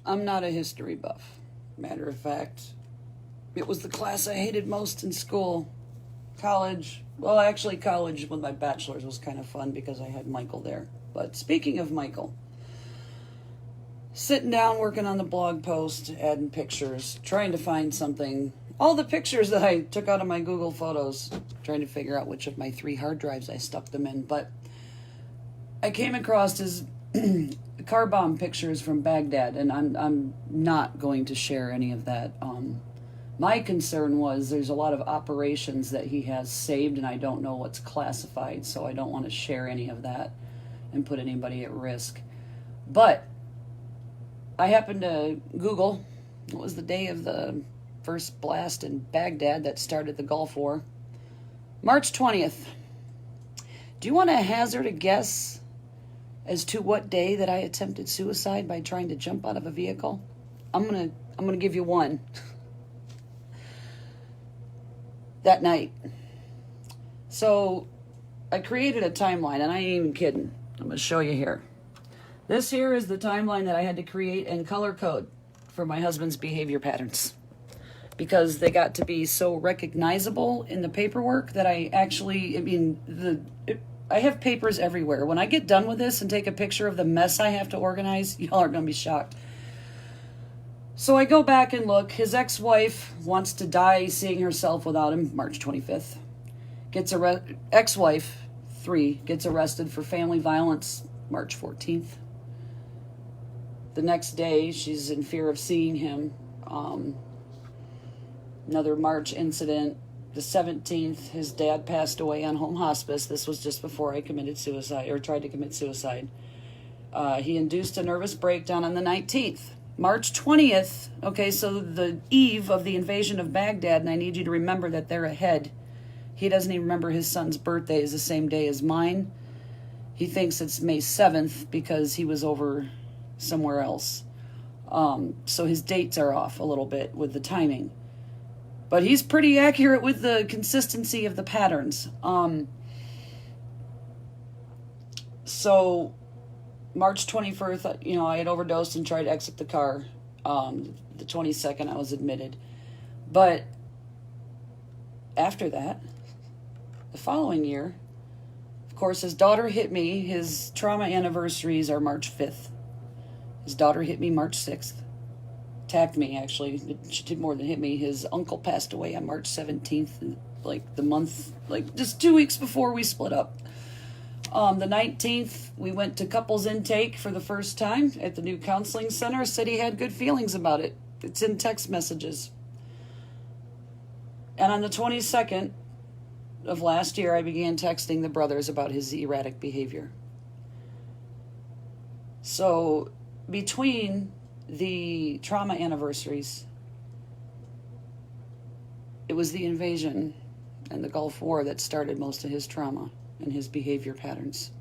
I'm not a history buff. Matter of fact, it was the class I hated most in school. College, well, actually, college with my bachelor's was kind of fun because I had Michael there. But speaking of Michael, sitting down working on the blog post, adding pictures, trying to find something. All the pictures that I took out of my Google Photos, trying to figure out which of my 3 hard drives I stuck them in. But I came across his car bomb pictures from Baghdad, and I'm not going to share any of that. My concern was there's a lot of operations that he has saved, and I don't know what's classified, so I don't want to share any of that and put anybody at risk. But I happened to Google what was the day of the first blast in Baghdad that started the Gulf War. March 20th. Do you want to hazard a guess as to what day that I attempted suicide by trying to jump out of a vehicle? I'm gonna give you one. That night. So I created a timeline, and I ain't even kidding. I'm gonna show you here. This here is the timeline that I had to create and color code for my husband's behavior patterns, because they got to be so recognizable in the paperwork that I have papers everywhere. When I get done with this and take a picture of the mess I have to organize, y'all are going to be shocked. So I go back and look. His ex-wife wants to die seeing herself without him, March 25th. Ex-wife, 3, gets arrested for family violence, March 14th. The next day, she's in fear of seeing him. Another March incident. The 17th, his dad passed away on home hospice. This was just before I committed suicide, or tried to commit suicide. He induced a nervous breakdown on the 19th. March 20th, okay, so the eve of the invasion of Baghdad, and I need you to remember that they're ahead. He doesn't even remember his son's birthday is the same day as mine. He thinks it's May 7th because he was over somewhere else. So his dates are off a little bit with the timing. But he's pretty accurate with the consistency of the patterns. So March 21st, I had overdosed and tried to exit the car. The 22nd, I was admitted. But after that, the following year, of course, his daughter hit me. His trauma anniversaries are March 5th. His daughter hit me March 6th. Attacked me, actually. She did more than hit me. His uncle passed away on March 17th, just 2 weeks before we split up. The 19th, we went to couples intake for the first time at the new counseling center. Said he had good feelings about it. It's in text messages. And on the 22nd of last year, I began texting the brothers about his erratic behavior. So between the trauma anniversaries, it was the invasion and the Gulf War that started most of his trauma and his behavior patterns.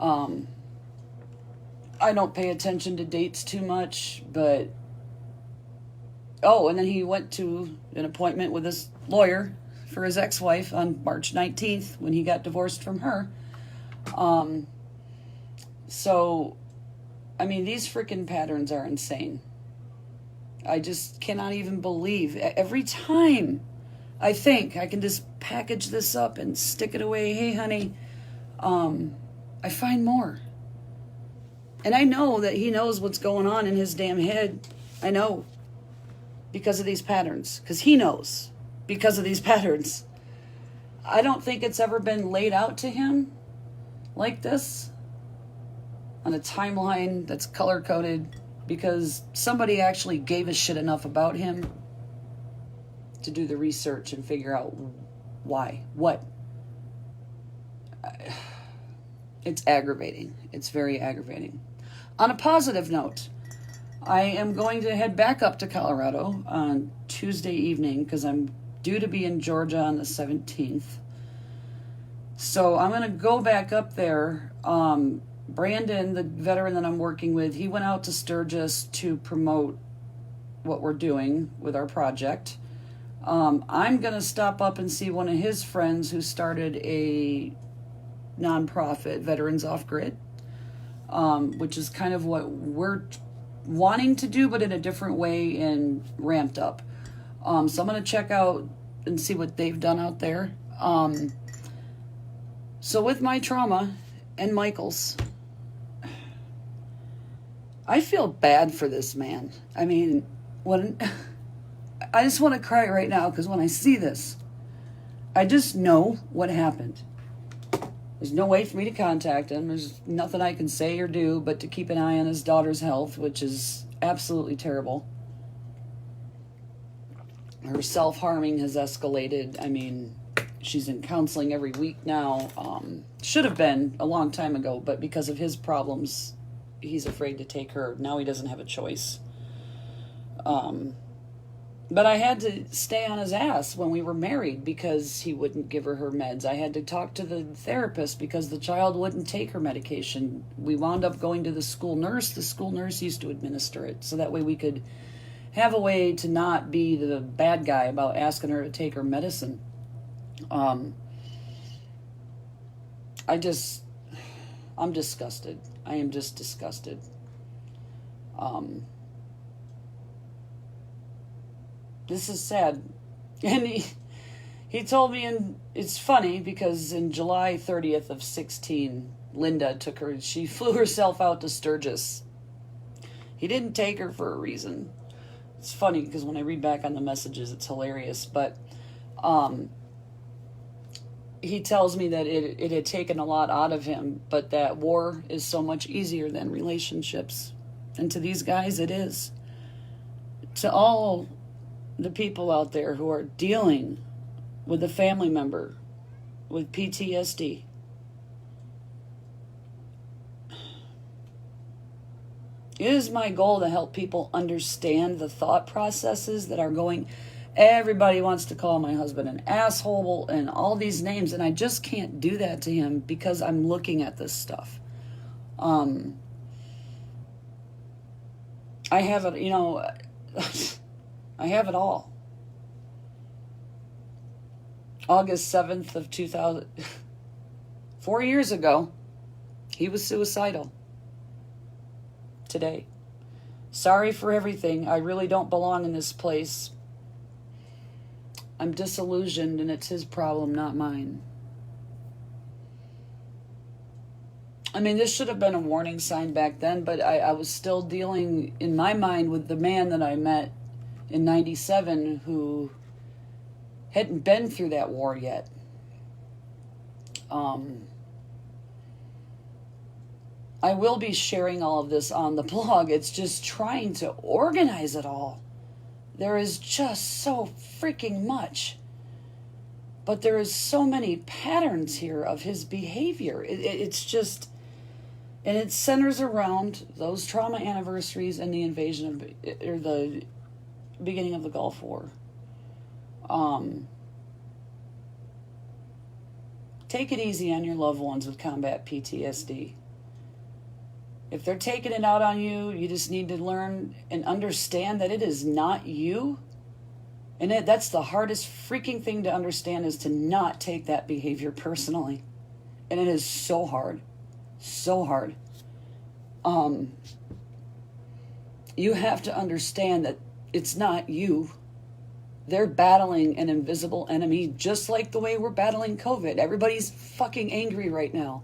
I don't pay attention to dates too much, but and then he went to an appointment with his lawyer for his ex-wife on March 19th when he got divorced from her. These freaking patterns are insane. I just cannot even believe. Every time I think I can just package this up and stick it away, hey, honey, I find more. And I know that he knows what's going on in his damn head. I know. Because of these patterns. Because he knows. Because of these patterns. I don't think it's ever been laid out to him like this on a timeline that's color-coded, because somebody actually gave a shit enough about him to do the research and figure out why. What? It's aggravating. It's very aggravating. On a positive note, I am going to head back up to Colorado on Tuesday evening because I'm due to be in Georgia on the 17th. So I'm going to go back up there. Brandon, the veteran that I'm working with, he went out to Sturgis to promote what we're doing with our project. I'm going to stop up and see one of his friends who started a nonprofit, Veterans Off Grid. which is kind of what we're wanting to do, but in a different way and ramped up. So I'm going to check out and see what they've done out there. So with my trauma and Michael's, I feel bad for this man. I mean, when I just want to cry right now, because when I see this, I just know what happened. There's no way for me to contact him. There's nothing I can say or do but to keep an eye on his daughter's health, which is absolutely terrible. Her self-harming has escalated. I mean, she's in counseling every week now. Should have been a long time ago, but because of his problems, he's afraid to take her. Now he doesn't have a choice. But I had to stay on his ass when we were married because he wouldn't give her meds. I had to talk to the therapist because the child wouldn't take her medication. We wound up going to the school nurse. The school nurse used to administer it, so that way we could have a way to not be the bad guy about asking her to take her medicine. I'm disgusted. I am just disgusted. This is sad. And he told me, and it's funny because in July 30th of 16, Linda she flew herself out to Sturgis. He didn't take her for a reason. It's funny because when I read back on the messages, it's hilarious. But he tells me that it had taken a lot out of him, but that war is so much easier than relationships. And to these guys, it is. To all the people out there who are dealing with a family member with PTSD, it is my goal to help people understand the thought processes that are going. Everybody wants to call my husband an asshole and all these names, and I just can't do that to him because I'm looking at this stuff. I have it, I have it all. August 7th of 2000, 4 years ago, he was suicidal. Today. Sorry for everything. I really don't belong in this place. I'm disillusioned, and it's his problem, not mine. I mean, this should have been a warning sign back then, but I was still dealing, in my mind, with the man that I met in 97 who hadn't been through that war yet. I will be sharing all of this on the blog. It's just trying to organize it all. There is just so freaking much. But there is so many patterns here of his behavior. It's just... And it centers around those trauma anniversaries and the invasion of... or the beginning of the Gulf War. Take it easy on your loved ones with combat PTSD. If they're taking it out on you, you just need to learn and understand that it is not you. And that's the hardest freaking thing to understand, is to not take that behavior personally. And it is so hard. So hard. You have to understand that it's not you. They're battling an invisible enemy, just like the way we're battling COVID. Everybody's fucking angry right now.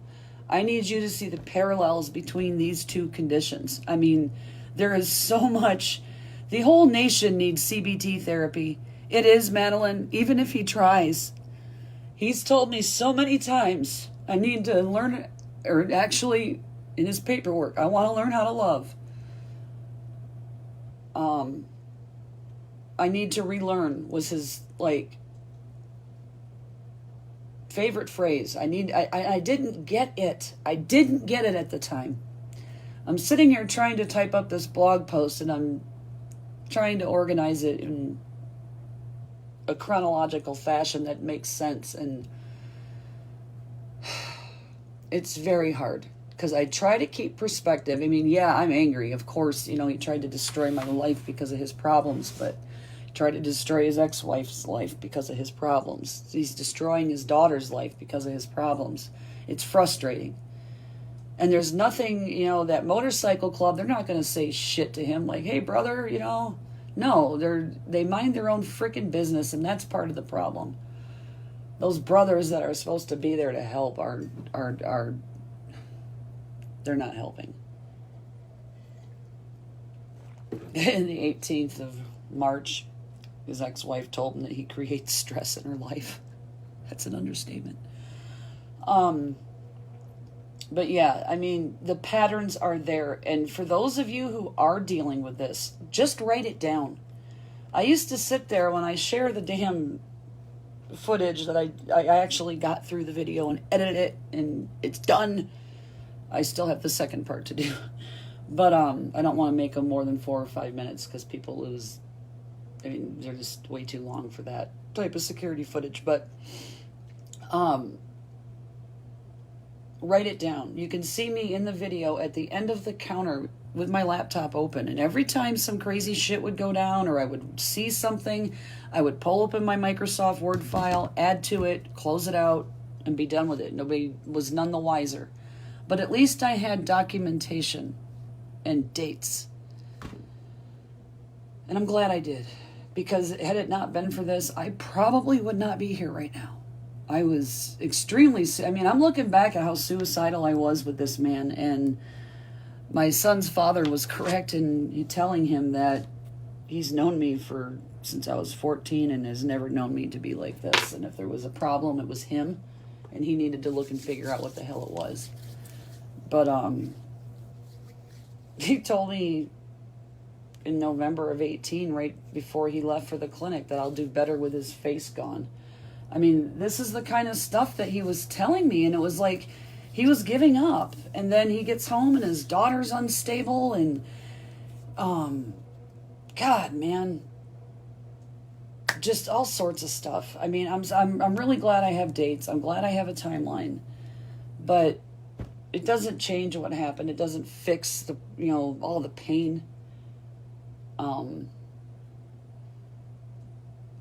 I need you to see the parallels between these two conditions. I mean, there is so much. The whole nation needs CBT therapy. It is, Madeline, even if he tries. He's told me so many times, I need to learn, or actually, in his paperwork, I want to learn how to love. I need to relearn was his, favorite phrase. I didn't get it. I didn't get it at the time. I'm sitting here trying to type up this blog post, and I'm trying to organize it in a chronological fashion that makes sense, and it's very hard because I try to keep perspective. I mean, yeah, I'm angry. Of course, he tried to destroy my life because of his problems, but he tried to destroy his ex-wife's life because of his problems. He's destroying his daughter's life because of his problems. It's frustrating. And there's nothing, that motorcycle club, they're not going to say shit to him like, hey, brother, No, they mind their own freaking business, and that's part of the problem. Those brothers that are supposed to be there to help are they're not helping. In the 18th of March, his ex-wife told him that he creates stress in her life. That's an understatement. But yeah, I mean, the patterns are there. And for those of you who are dealing with this, just write it down. I used to sit there when I share the damn footage that I actually got through the video and edited it, and it's done. I still have the second part to do. But I don't want to make them more than 4 or 5 minutes because people lose. I mean, they're just way too long for that type of security footage. But write it down. You can see me in the video at the end of the counter with my laptop open. And every time some crazy shit would go down or I would see something, I would pull open my Microsoft Word file, add to it, close it out, and be done with it. Nobody was none the wiser. But at least I had documentation and dates. And I'm glad I did. Because had it not been for this, I probably would not be here right now. I was extremely, I'm looking back at how suicidal I was with this man, and my son's father was correct in telling him that he's known me since I was 14 and has never known me to be like this. And if there was a problem, it was him, and he needed to look and figure out what the hell it was. But he told me in November of 18, right before he left for the clinic, that I'll do better with his face gone. I mean, this is the kind of stuff that he was telling me, and it was like he was giving up. And then he gets home and his daughter's unstable, and God, man, just all sorts of stuff. I mean, I'm really glad I have dates. I'm glad I have a timeline, but it doesn't change what happened. It doesn't fix the all the pain.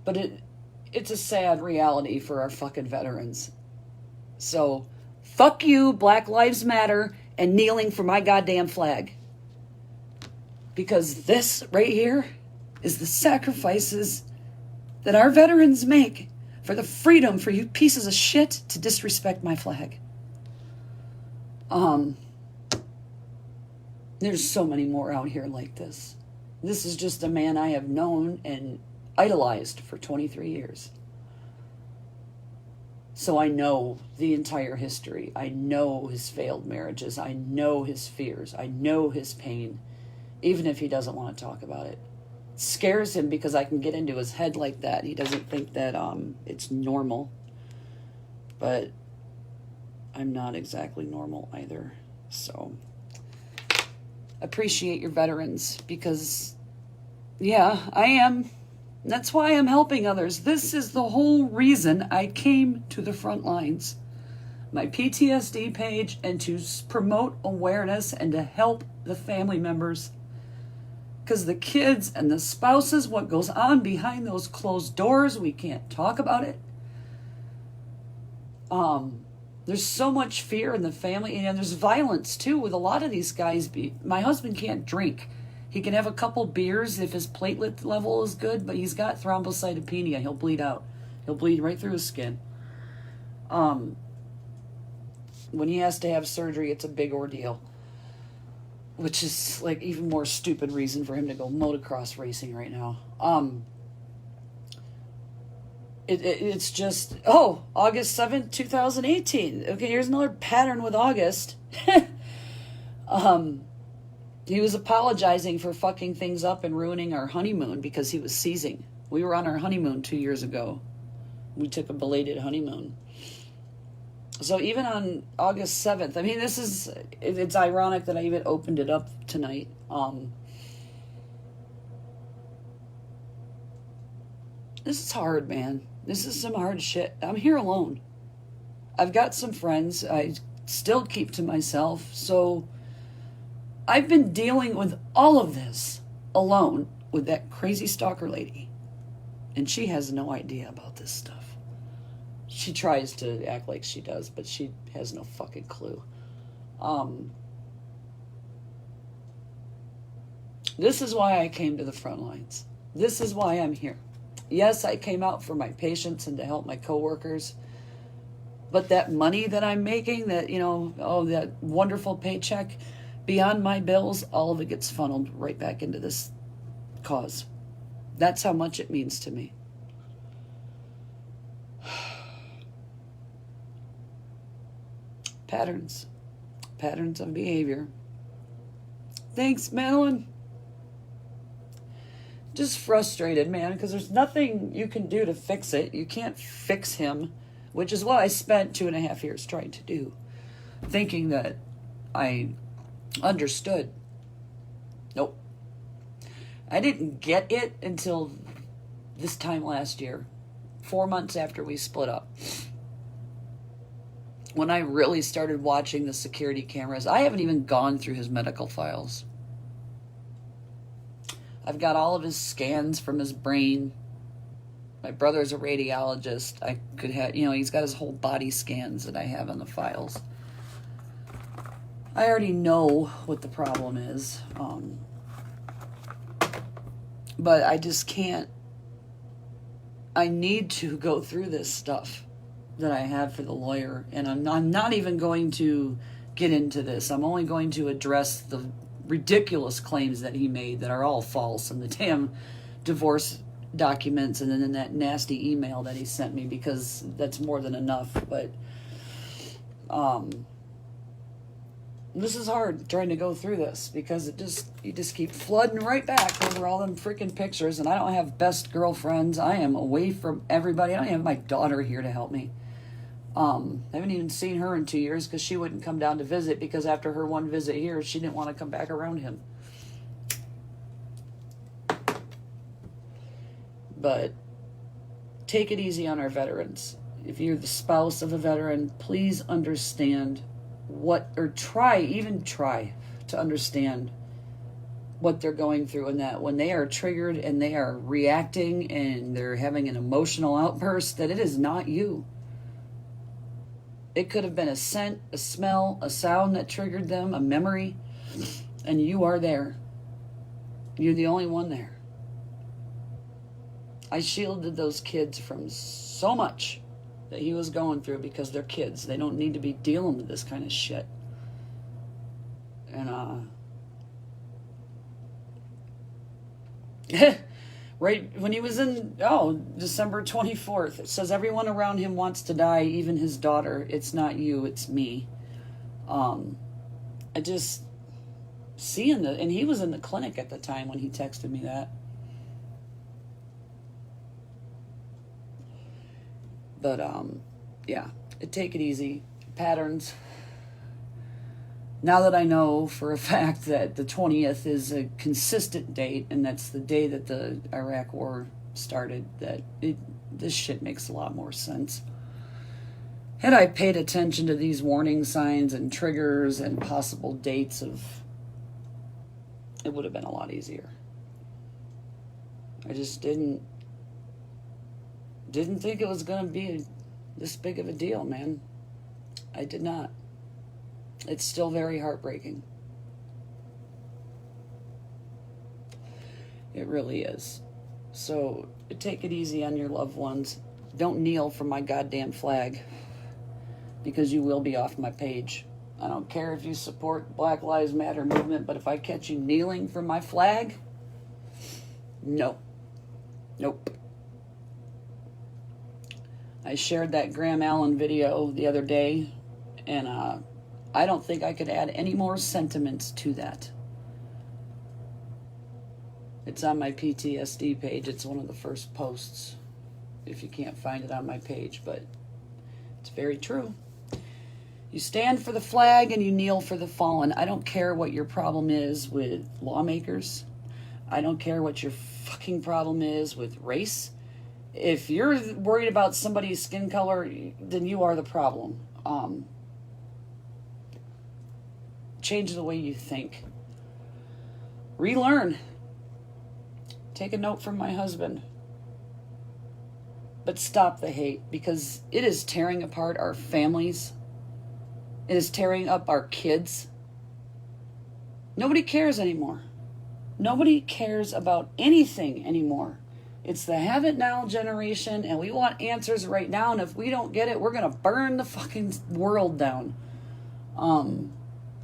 But it's a sad reality for our fucking veterans. So, fuck you, Black Lives Matter, and kneeling for my goddamn flag. Because this right here is the sacrifices that our veterans make for the freedom for you pieces of shit to disrespect my flag. There's so many more out here like this. This is just a man I have known and idolized for 23 years. So I know the entire history. I know his failed marriages. I know his fears. I know his pain, even if he doesn't want to talk about it. It scares him because I can get into his head like that. He doesn't think that it's normal. But I'm not exactly normal either. So appreciate your veterans because, yeah, I am. That's why I'm helping others. This is the whole reason I came to the front lines. My PTSD page, and to promote awareness and to help the family members. Because the kids and the spouses, what goes on behind those closed doors, we can't talk about it. There's so much fear in the family, and there's violence too with a lot of these guys. My husband can't drink. He can have a couple beers if his platelet level is good, but he's got thrombocytopenia. He'll bleed out. He'll bleed right through his skin. When he has to have surgery, it's a big ordeal, which is like even more stupid reason for him to go motocross racing right now. It's just, August 7th, 2018. Okay, here's another pattern with August. He was apologizing for fucking things up and ruining our honeymoon because he was seizing. We were on our honeymoon 2 years ago. We took a belated honeymoon. So even on August 7th, I mean, it's ironic that I even opened it up tonight. This is hard, man. This is some hard shit. I'm here alone. I've got some friends. I still keep to myself. So I've been dealing with all of this alone with that crazy stalker lady. And she has no idea about this stuff. She tries to act like she does, but she has no fucking clue. Um, this is why I came to the front lines. This is why I'm here. Yes, I came out for my patients and to help my coworkers. But that money that I'm making, that, that wonderful paycheck, beyond my bills, all of it gets funneled right back into this cause. That's how much it means to me. Patterns of behavior. Thanks, Madeline. Just frustrated, man, because there's nothing you can do to fix it. You can't fix him, which is what I spent 2.5 years trying to do, thinking that I understood. Nope. I didn't get it until this time last year, 4 months after we split up. When I really started watching the security cameras. I haven't even gone through his medical files. I've got all of his scans from his brain. My brother's a radiologist. I could have, he's got his whole body scans that I have on the files. I already know what the problem is. But I just can't. I need to go through this stuff that I have for the lawyer. And I'm not even going to get into this. I'm only going to address the ridiculous claims that he made that are all false, and the damn divorce documents, and then that nasty email that he sent me, because that's more than enough. But this is hard trying to go through this, because you just keep flooding right back over all them freaking pictures. And I don't have best girlfriends. I am away from everybody. I don't have my daughter here to help me. I haven't even seen her in 2 years because she wouldn't come down to visit, because after her one visit here, she didn't want to come back around him. But take it easy on our veterans. If you're the spouse of a veteran, please understand try to understand what they're going through, and that when they are triggered and they are reacting and they're having an emotional outburst, that it is not you. It could have been a scent, a smell, a sound that triggered them, a memory, and you are there. You're the only one there. I shielded those kids from so much that he was going through, because they're kids. They don't need to be dealing with this kind of shit. And, right when he was in, December 24th, it says everyone around him wants to die, even his daughter. It's not you, it's me. I just seeing and he was in the clinic at the time when he texted me that. But, yeah, take it easy. Patterns. Now that I know for a fact that the 20th is a consistent date, and that's the day that the Iraq war started, this shit makes a lot more sense. Had I paid attention to these warning signs and triggers and possible dates it would have been a lot easier. I just didn't think it was going to be this big of a deal, man. I did not. It's still very heartbreaking. It really is. So take it easy on your loved ones. Don't kneel for my goddamn flag, because you will be off my page. I don't care if you support Black Lives Matter movement, but if I catch you kneeling for my flag, no. Nope. I shared that Graham Allen video the other day, and I don't think I could add any more sentiments to that. It's on my PTSD page. It's one of the first posts, if you can't find it on my page, but it's very true. You stand for the flag and you kneel for the fallen. I don't care what your problem is with lawmakers. I don't care what your fucking problem is with race. If you're worried about somebody's skin color, then you are the problem. Change the way you think. Relearn. Take a note from my husband. But stop the hate, because it is tearing apart our families. It is tearing up our kids. Nobody cares anymore. Nobody cares about anything anymore. It's the have it now generation, and we want answers right now, and if we don't get it, we're going to burn the fucking world down.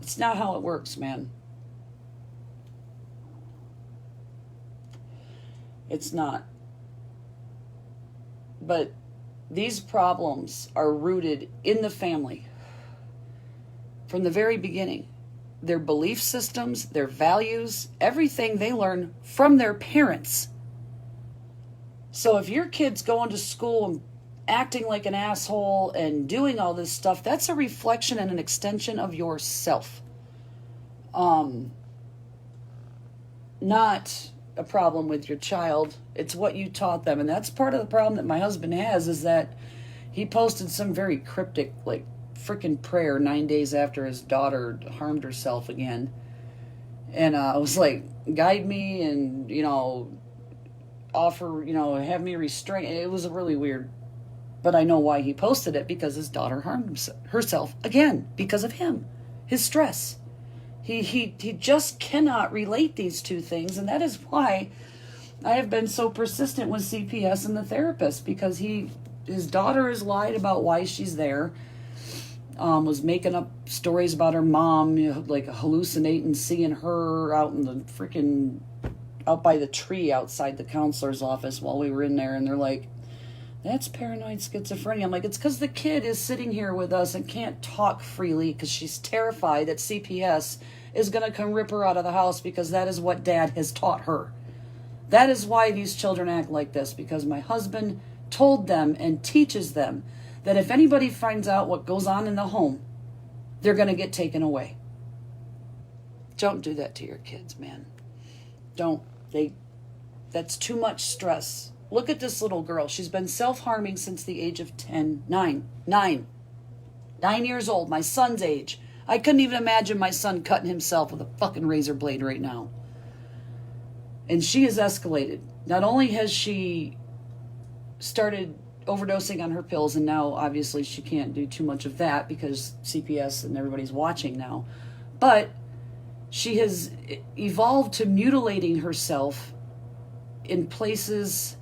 It's not how it works, man. It's not. But these problems are rooted in the family from the very beginning. Their belief systems, their values, everything they learn from their parents. So if your kid's going to school and acting like an asshole and doing all this stuff, that's a reflection and an extension of yourself. Not a problem with your child. It's what you taught them. And that's part of the problem that my husband has, is that he posted some very cryptic, like, freaking prayer 9 days after his daughter harmed herself again. And I was like, guide me and, offer, have me restrain. It was really weird. But I know why he posted it, because his daughter harmed herself again because of him, his stress. He just cannot relate these two things, and that is why I have been so persistent with CPS and the therapist, because his daughter has lied about why she's there, was making up stories about her mom, like hallucinating, seeing her out in the freaking, out by the tree outside the counselor's office while we were in there, and they're like, that's paranoid schizophrenia. I'm like, it's because the kid is sitting here with us and can't talk freely because she's terrified that CPS is going to come rip her out of the house, because that is what dad has taught her. That is why these children act like this, because my husband told them and teaches them that if anybody finds out what goes on in the home, they're going to get taken away. Don't do that to your kids, man. Don't. That's too much stress. Look at this little girl. She's been self-harming since the age of 9 years old, my son's age. I couldn't even imagine my son cutting himself with a fucking razor blade right now. And she has escalated. Not only has she started overdosing on her pills, and now obviously she can't do too much of that because CPS and everybody's watching now, but she has evolved to mutilating herself in places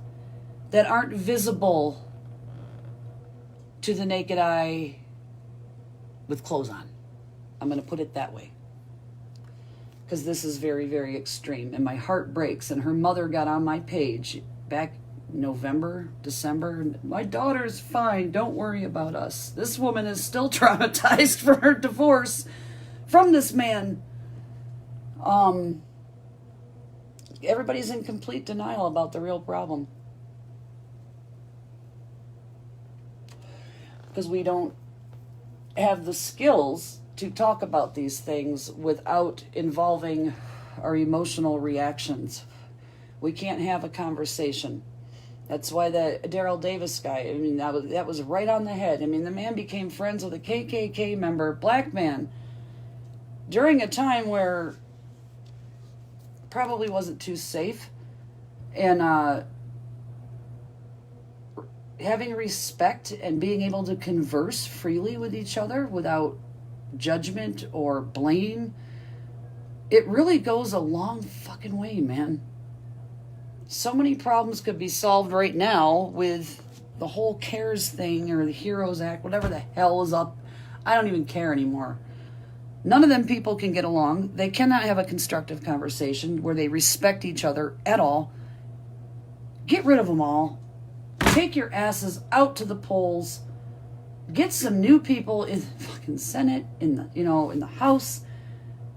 that aren't visible to the naked eye with clothes on. I'm going to put it that way, because this is very, very extreme, and my heart breaks. And her mother got on my page back November, December. My daughter's fine. Don't worry about us. This woman is still traumatized from her divorce from this man. Everybody's in complete denial about the real problem, because we don't have the skills to talk about these things without involving our emotional reactions. We can't have a conversation. That's why the Daryl Davis guy, I mean, that was right on the head. I mean, the man became friends with a KKK member, black man, during a time where probably wasn't too safe. And having respect and being able to converse freely with each other without judgment or blame, it really goes a long fucking way, man. So many problems could be solved right now with the whole CARES thing or the HEROES Act, whatever the hell is up. I don't even care anymore. None of them people can get along. They cannot have a constructive conversation where they respect each other at all. Get rid of them all. Take your asses out to the polls. Get some new people in the fucking Senate, in the House.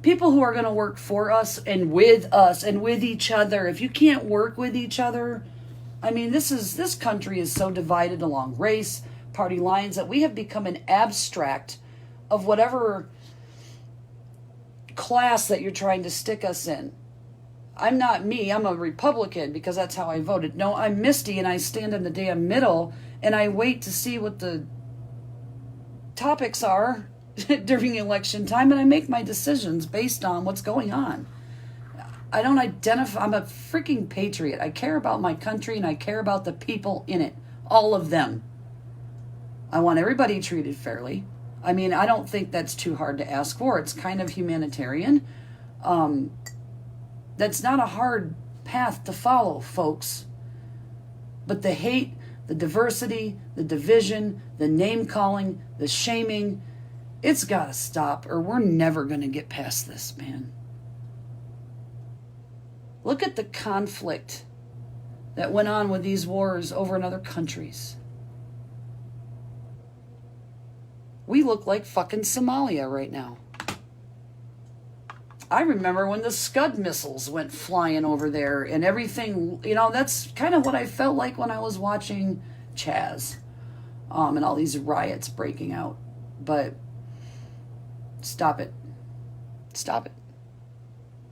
People who are going to work for us and with each other. If you can't work with each other, I mean, this country is so divided along race, party lines, that we have become an abstract of whatever class that you're trying to stick us in. I'm not me. I'm a Republican because that's how I voted. No, I'm Misty, and I stand in the damn middle, and I wait to see what the topics are during election time, and I make my decisions based on what's going on. I don't identify. I'm a freaking patriot. I care about my country, and I care about the people in it. All of them. I want everybody treated fairly. I mean, I don't think that's too hard to ask for. It's kind of humanitarian. That's not a hard path to follow, folks. But the hate, the diversity, the division, the name calling, the shaming, it's got to stop, or we're never going to get past this, man. Look at the conflict that went on with these wars over in other countries. We look like fucking Somalia right now. I remember when the Scud missiles went flying over there and everything, that's kind of what I felt like when I was watching Chaz, and all these riots breaking out. But stop it. Stop it.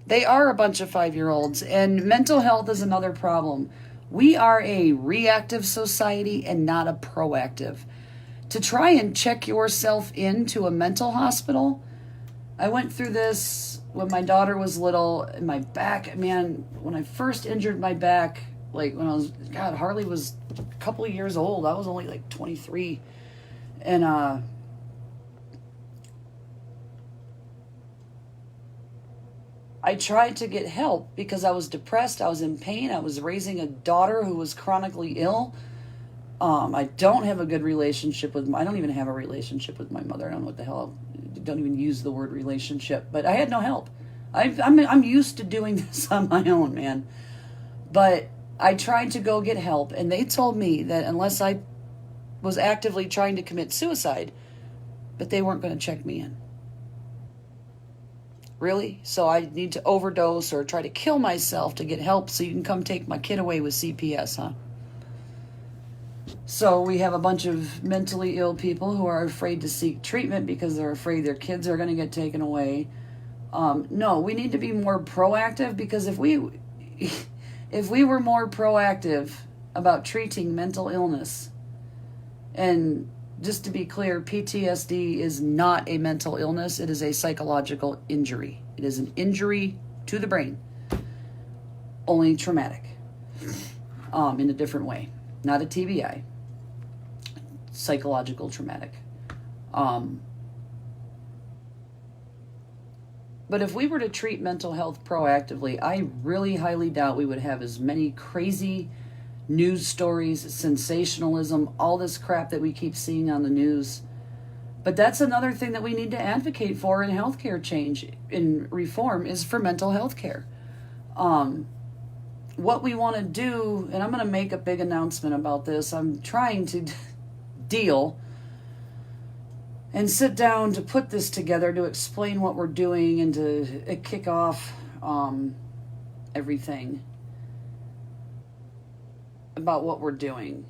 They are a bunch of 5-year-olds, and mental health is another problem. We are a reactive society and not a proactive. To try and check yourself into a mental hospital, I went through this when my daughter was little, and my back, man, when I first injured my back, like when I was, Harley was a couple of years old. I was only like 23. And, I tried to get help because I was depressed. I was in pain. I was raising a daughter who was chronically ill. I don't have a good relationship with I don't even have a relationship with my mother. I don't know what the hell. I don't even use the word relationship. But I had no help. I'm used to doing this on my own, man. But I tried to go get help, and they told me that unless I was actively trying to commit suicide, that they weren't going to check me in. Really? So I need to overdose or try to kill myself to get help so you can come take my kid away with CPS, huh? So we have a bunch of mentally ill people who are afraid to seek treatment because they're afraid their kids are going to get taken away. No, we need to be more proactive, because if we were more proactive about treating mental illness, and just to be clear, PTSD is not a mental illness. It is a psychological injury. It is an injury to the brain, only traumatic, in a different way. Not a TBI. Psychological traumatic. But if we were to treat mental health proactively, I really highly doubt we would have as many crazy news stories, sensationalism, all this crap that we keep seeing on the news. But that's another thing that we need to advocate for in healthcare change, in reform, is for mental health care. What we want to do, and I'm going to make a big announcement about this. I'm trying to deal and sit down to put this together, to explain what we're doing and to kick off everything about what we're doing.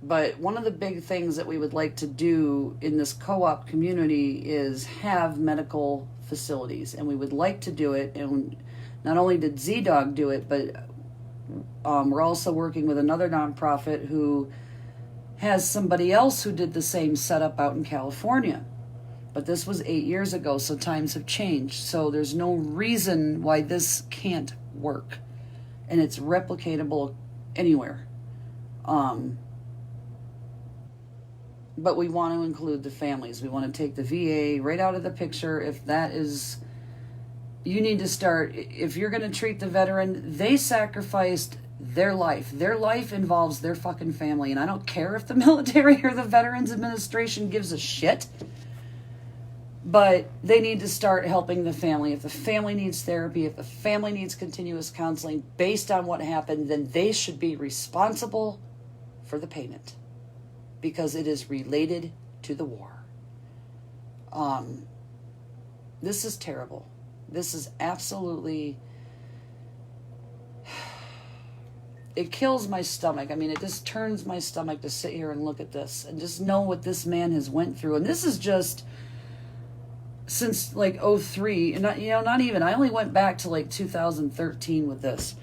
But one of the big things that we would like to do in this co-op community is have medical facilities, and we would like to do it. And not only did ZDogg do it, but we're also working with another nonprofit who has somebody else who did the same setup out in California. But this was 8 years ago, so times have changed. So there's no reason why this can't work. And it's replicatable anywhere. But we want to include the families. We want to take the VA right out of the picture. If that is, you need to start, if you're going to treat the veteran, they sacrificed their life. Their life involves their fucking family. And I don't care if the military or the Veterans Administration gives a shit. But they need to start helping the family. If the family needs therapy, if the family needs continuous counseling based on what happened, then they should be responsible for the payment, because it is related to the war. This is terrible. This is absolutely... It kills my stomach. I mean, it just turns my stomach to sit here and look at this and just know what this man has went through. And this is just since like 03, and not even, I only went back to like 2013 with this,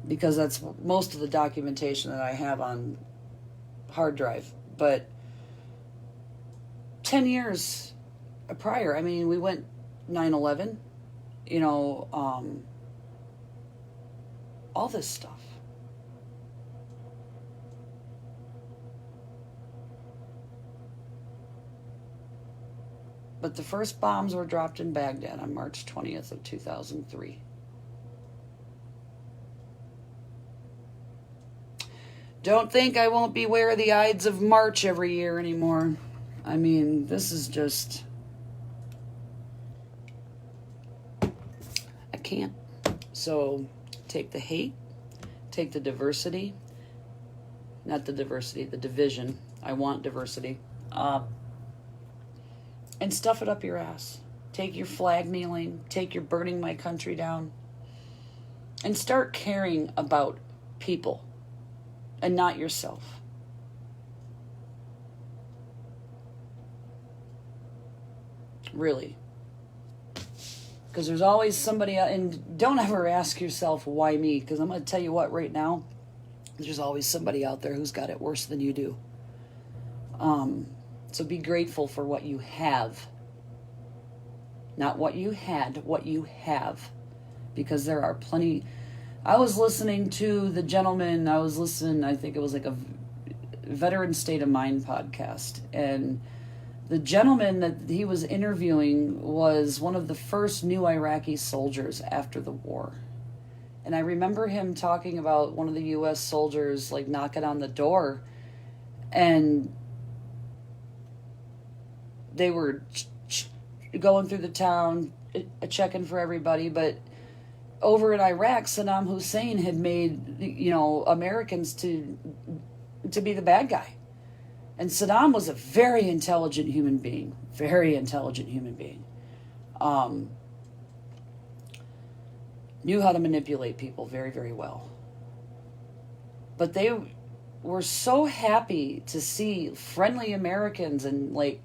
because that's most of the documentation that I have on hard drive. But 10 years prior, I mean, we went 9/11, all this stuff. But the first bombs were dropped in Baghdad on March 20th of 2003. Don't think I won't beware the Ides of March every year anymore. I mean, this is just... I can't. So, take the hate, take the diversity, not the diversity, the division. I want diversity. And stuff it up your ass. Take your flag kneeling, take your burning my country down, and start caring about people and not yourself. Really. Because there's always somebody, and don't ever ask yourself, why me? Because I'm going to tell you what, right now, there's always somebody out there who's got it worse than you do. So be grateful for what you have. Not what you had, what you have. Because there are plenty. I was listening to the gentleman, I think it was like a Veteran State of Mind podcast. And the gentleman that he was interviewing was one of the first new Iraqi soldiers after the war. And I remember him talking about one of the U.S. soldiers, like, knocking on the door. And they were going through the town, checking for everybody. But over in Iraq, Saddam Hussein had made, Americans to be the bad guy. And Saddam was a very intelligent human being. Very intelligent human being. Knew how to manipulate people very, very well. But they were so happy to see friendly Americans, and like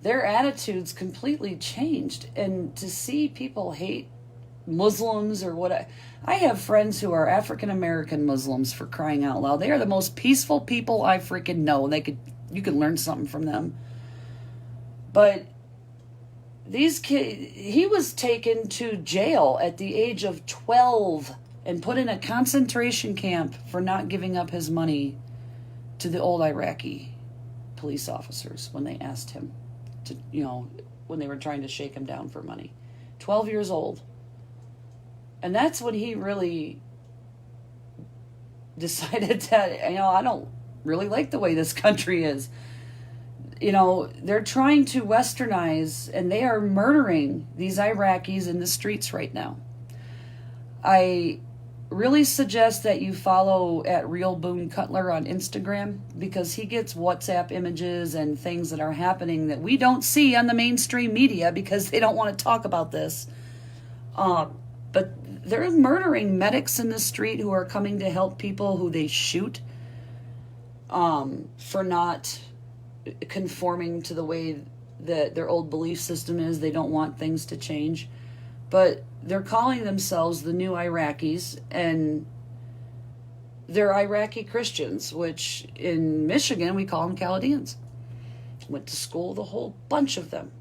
their attitudes completely changed. And to see people hate Muslims or what. I have friends who are African American Muslims, for crying out loud. They are the most peaceful people I freaking know. You could learn something from them. But these kids, he was taken to jail at the age of 12 and put in a concentration camp for not giving up his money to the old Iraqi police officers when they asked him to, when they were trying to shake him down for money. 12 years old. And that's when he really decided that, I don't really like the way this country is. They're trying to westernize, and they are murdering these Iraqis in the streets right now. I really suggest that you follow at Real Boone Cutler on Instagram, because he gets WhatsApp images and things that are happening that we don't see on the mainstream media because they don't want to talk about this. But they're murdering medics in the street who are coming to help people who they shoot for not conforming to the way that their old belief system is. They don't want things to change. But they're calling themselves the new Iraqis, and they're Iraqi Christians, which in Michigan we call them Chaldeans. Went to school, the whole bunch of them.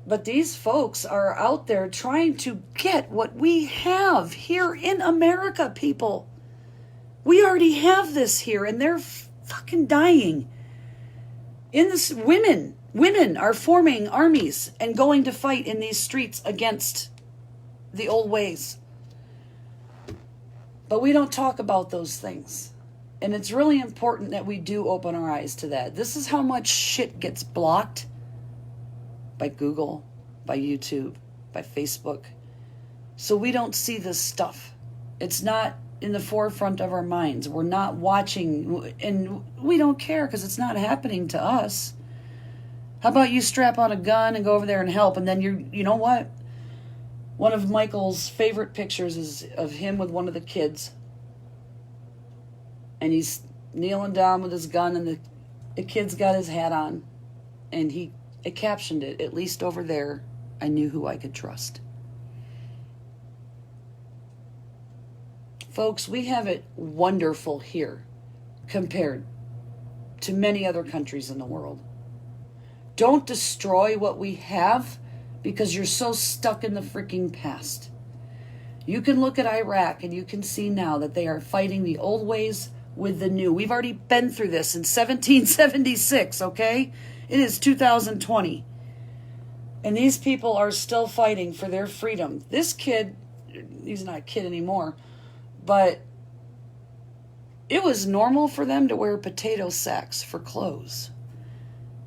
But these folks are out there trying to get what we have here in America, people. We already have this here, and they're fucking dying. Women are forming armies and going to fight in these streets against the old ways. But we don't talk about those things. And it's really important that we do open our eyes to that. This is how much shit gets blocked by Google, by YouTube, by Facebook. So we don't see this stuff. It's not in the forefront of our minds. We're not watching, and we don't care because it's not happening to us. How about you strap on a gun and go over there and help, and then you know what? One of Michael's favorite pictures is of him with one of the kids. And he's kneeling down with his gun, and the kid's got his hat on. And it captioned it, "At least over there, I knew who I could trust." Folks, we have it wonderful here compared to many other countries in the world. Don't destroy what we have because you're so stuck in the freaking past. You can look at Iraq and you can see now that they are fighting the old ways with the new. We've already been through this in 1776, okay? It is 2020. And these people are still fighting for their freedom. This kid, he's not a kid anymore, but it was normal for them to wear potato sacks for clothes.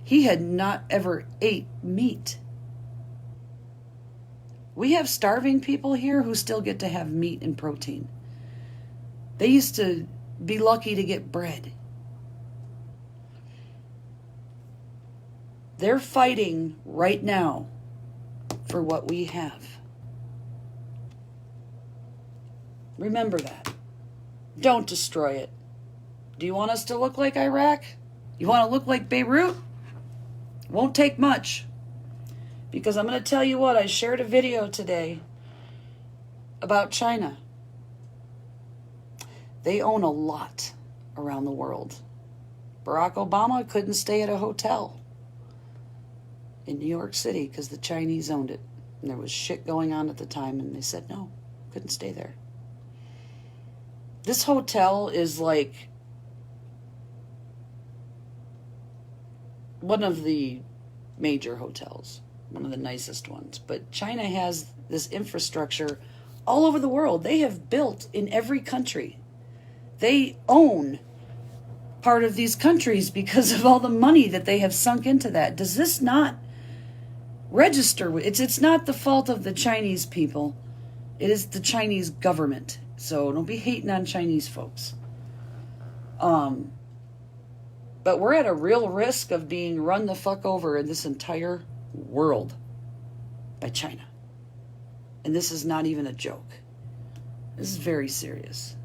He had not ever ate meat. We have starving people here who still get to have meat and protein. They used to be lucky to get bread. They're fighting right now for what we have. Remember that. Don't destroy it. Do you want us to look like Iraq? You want to look like Beirut? Won't take much. Because I'm going to tell you what, I shared a video today about China. They own a lot around the world. Barack Obama couldn't stay at a hotel in New York City because the Chinese owned it. And there was shit going on at the time, and they said no, couldn't stay there. This hotel is like one of the major hotels, one of the nicest ones. But China has this infrastructure all over the world. They have built in every country. They own part of these countries because of all the money that they have sunk into that. Does this not register? It's not the fault of the Chinese people. It is the Chinese government. So don't be hating on Chinese folks. But we're at a real risk of being run the fuck over in this entire world by China. And this is not even a joke. This is very serious.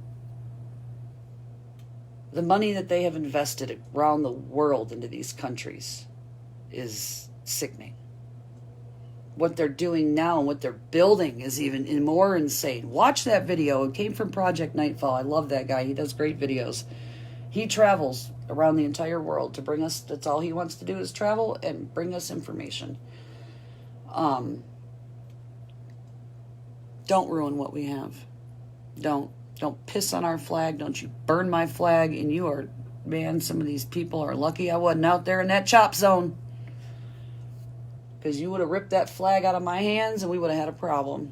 The money that they have invested around the world into these countries is sickening. What they're doing now and what they're building is even more insane. Watch that video. It came from Project Nightfall. I love that guy. He does great videos. He travels around the entire world to bring us, that's all he wants to do is travel and bring us information. Don't ruin what we have. Don't piss on our flag. Don't you burn my flag. And you are, man, some of these people are lucky I wasn't out there in that chop zone. Because you would have ripped that flag out of my hands and we would have had a problem.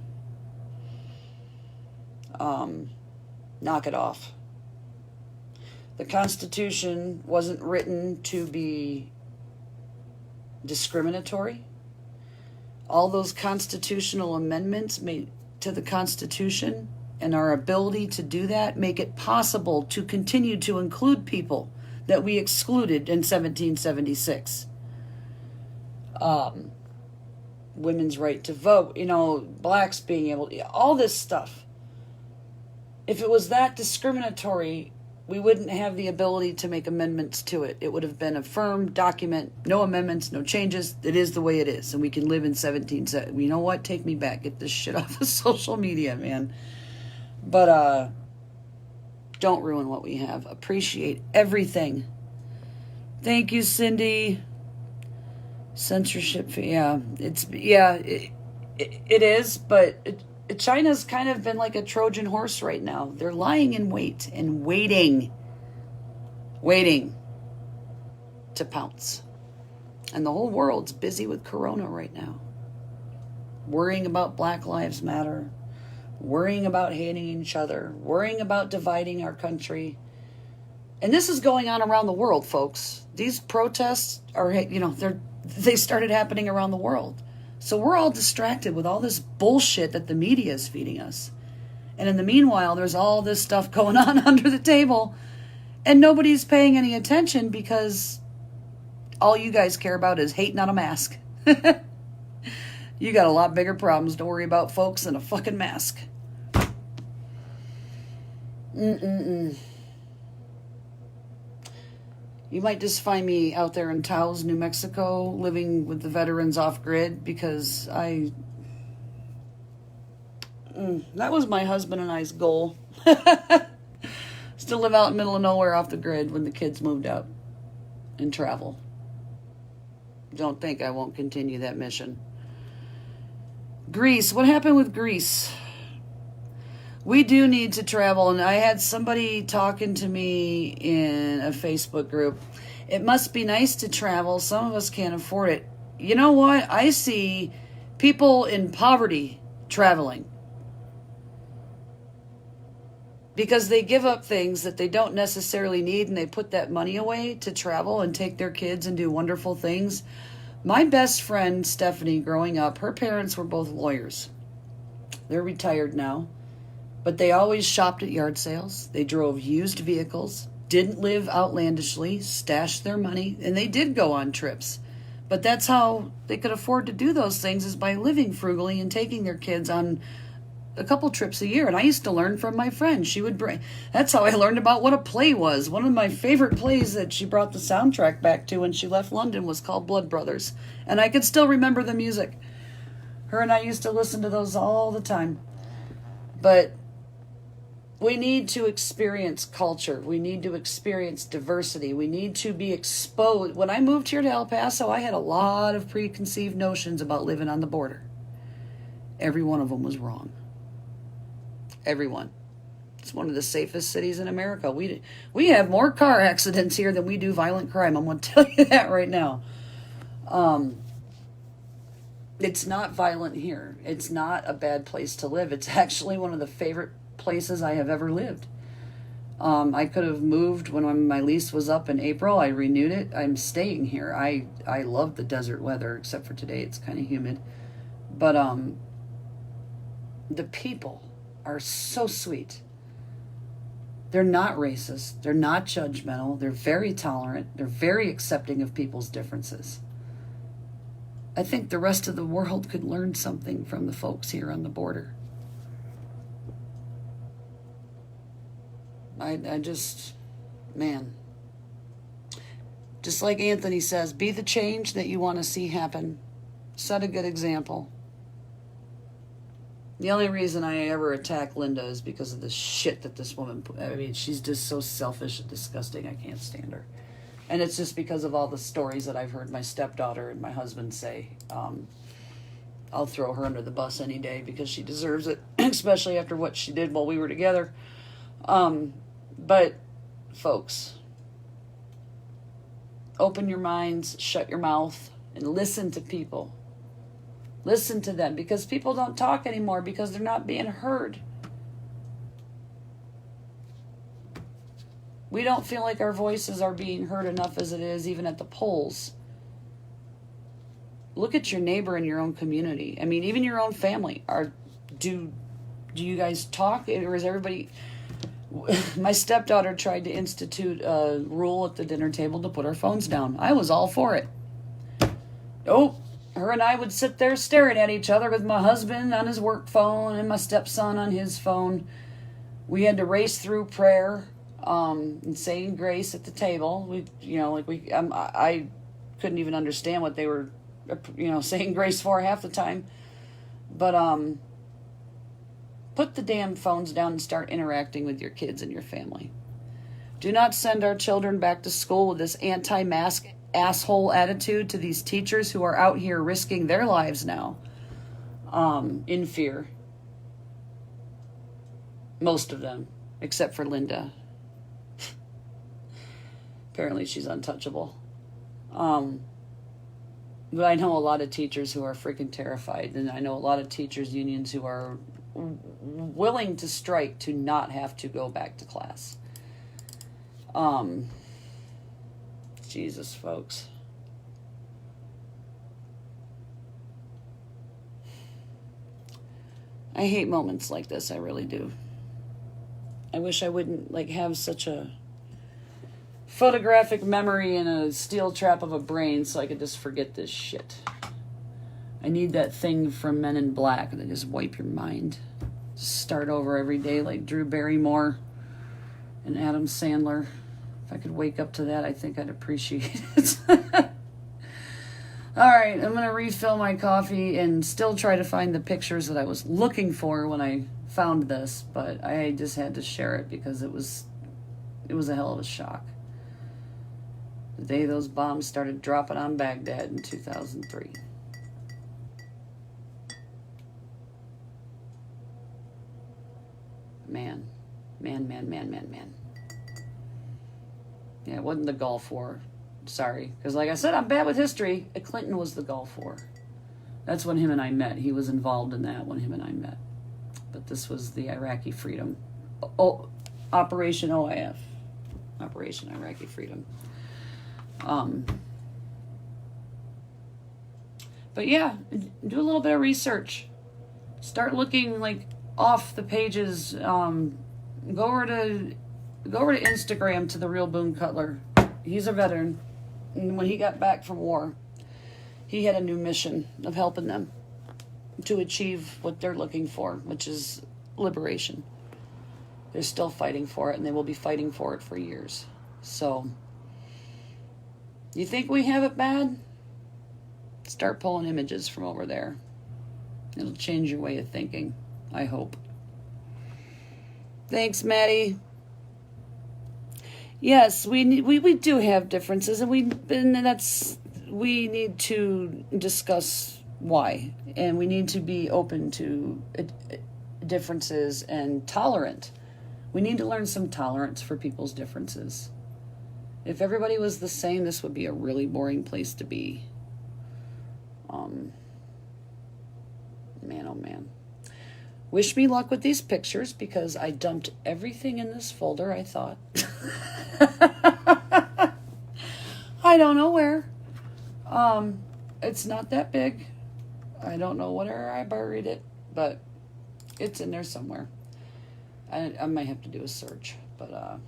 Knock it off. The Constitution wasn't written to be discriminatory. All those constitutional amendments made to the Constitution and our ability to do that make it possible to continue to include people that we excluded in 1776. Women's right to vote, blacks being able to, all this stuff. If it was that discriminatory, we wouldn't have the ability to make amendments to it. It would have been a firm document, no amendments, no changes. It is the way it is, and we can live in 1770. You know what? Take me back. Get this shit off of social media, man. But don't ruin what we have. Appreciate everything. Thank you, Cindy. Censorship, it is, but China's kind of been like a Trojan horse right now. They're lying in wait and waiting to pounce. And the whole world's busy with Corona right now. Worrying about Black Lives Matter, worrying about hating each other, worrying about dividing our country. And this is going on around the world, folks. These protests are, they started happening around the world. So we're all distracted with all this bullshit that the media is feeding us. And in the meanwhile, there's all this stuff going on under the table. And nobody's paying any attention because all you guys care about is hating on a mask. You got a lot bigger problems to worry about, folks, than a fucking mask. You might just find me out there in Taos, New Mexico, living with the veterans off grid because that was my husband and I's goal. Still live out in the middle of nowhere off the grid when the kids moved out and travel. Don't think I won't continue that mission. Greece. What happened with Greece? We do need to travel, and I had somebody talking to me in a Facebook group. It must be nice to travel. Some of us can't afford it. You know what? I see people in poverty traveling because they give up things that they don't necessarily need, and they put that money away to travel and take their kids and do wonderful things. My best friend, Stephanie, growing up, her parents were both lawyers. They're retired now, but they always shopped at yard sales. They drove used vehicles, didn't live outlandishly, stashed their money, and they did go on trips. But that's how they could afford to do those things, is by living frugally and taking their kids on a couple trips a year. And I used to learn from my friend. She would bring, that's how I learned about what a play was. One of my favorite plays that she brought the soundtrack back to when she left London was called Blood Brothers. And I could still remember the music. Her and I used to listen to those all the time. But we need to experience culture. We need to experience diversity. We need to be exposed. When I moved here to El Paso, I had a lot of preconceived notions about living on the border. Every one of them was wrong. Everyone. It's one of the safest cities in America. We have more car accidents here than we do violent crime. I'm going to tell you that right now. It's not violent here. It's not a bad place to live. It's actually one of the favorite places I have ever lived. I could have moved when my lease was up in April. I renewed it. I'm staying here. I love the desert weather, except for today. It's kind of humid. But the people are so sweet. They're not racist. They're not judgmental. They're very tolerant. They're very accepting of people's differences. I think the rest of the world could learn something from the folks here on the border. I just, man. Just like Anthony says, be the change that you want to see happen. Set a good example. The only reason I ever attack Linda is because of the shit that this woman, I mean, she's just so selfish and disgusting. I can't stand her. And it's just because of all the stories that I've heard my stepdaughter and my husband say. I'll throw her under the bus any day because she deserves it, especially after what she did while we were together. But, folks, open your minds, shut your mouth, and listen to people. Listen to them, because people don't talk anymore because they're not being heard. We don't feel like our voices are being heard enough as it is, even at the polls. Look at your neighbor in your own community. I mean, even your own family. Do you guys talk, or is everybody... My stepdaughter tried to institute a rule at the dinner table to put our phones down. I was all for it. Her and I would sit there staring at each other with my husband on his work phone and my stepson on his phone. We had to race through prayer and saying grace at the table. I couldn't even understand what they were, saying grace for half the time. But put the damn phones down and start interacting with your kids and your family. Do not send our children back to school with this anti-mask asshole attitude to these teachers who are out here risking their lives now in fear. Most of them, except for Linda. Apparently she's untouchable. But I know a lot of teachers who are freaking terrified, and I know a lot of teachers unions who are willing to strike to not have to go back to class. Jesus, folks. I hate moments like this, I really do. I wish I wouldn't have such a photographic memory and a steel trap of a brain so I could just forget this shit. I need that thing from Men in Black that just wipe your mind. Start over every day like Drew Barrymore and Adam Sandler. If I could wake up to that, I think I'd appreciate it. All right, I'm going to refill my coffee and still try to find the pictures that I was looking for when I found this, but I just had to share it because it was a hell of a shock. The day those bombs started dropping on Baghdad in 2003. Man. Man. Yeah, it wasn't the Gulf War. Sorry. Because like I said, I'm bad with history. Clinton was the Gulf War. That's when him and I met. He was involved in that when him and I met. But this was the Iraqi Freedom. Operation OIF. Operation Iraqi Freedom. But yeah, do a little bit of research. Start looking like off the pages. Go over to Instagram to the Real Boone Cutler. He's a veteran. And when he got back from war, he had a new mission of helping them to achieve what they're looking for, which is liberation. They're still fighting for it, and they will be fighting for it for years. So, you think we have it bad? Start pulling images from over there. It'll change your way of thinking, I hope. Thanks, Maddie. Yes, we do have differences, and we need to discuss why, and we need to be open to differences and tolerant. We need to learn some tolerance for people's differences. If everybody was the same, this would be a really boring place to be. Man, oh man. Wish me luck with these pictures, because I dumped everything in this folder, I thought. I don't know where. It's not that big. I don't know where I buried it, but it's in there somewhere. I might have to do a search, but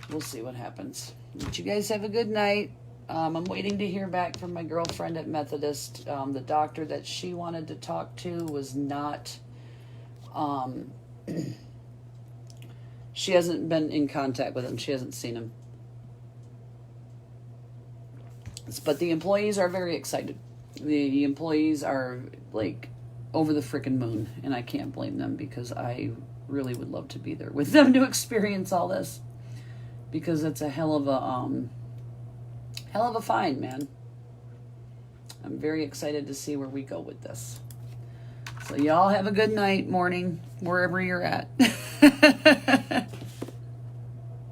we'll see what happens. But you guys have a good night. I'm waiting to hear back from my girlfriend at Methodist. The doctor that she wanted to talk to was not... she hasn't been in contact with him. She hasn't seen him. But the employees are very excited. The employees are, like, over the frickin' moon. And I can't blame them, because I really would love to be there with them to experience all this. Because it's a hell of a find, man. I'm very excited to see where we go with this. So y'all have a good night, morning, wherever you're at.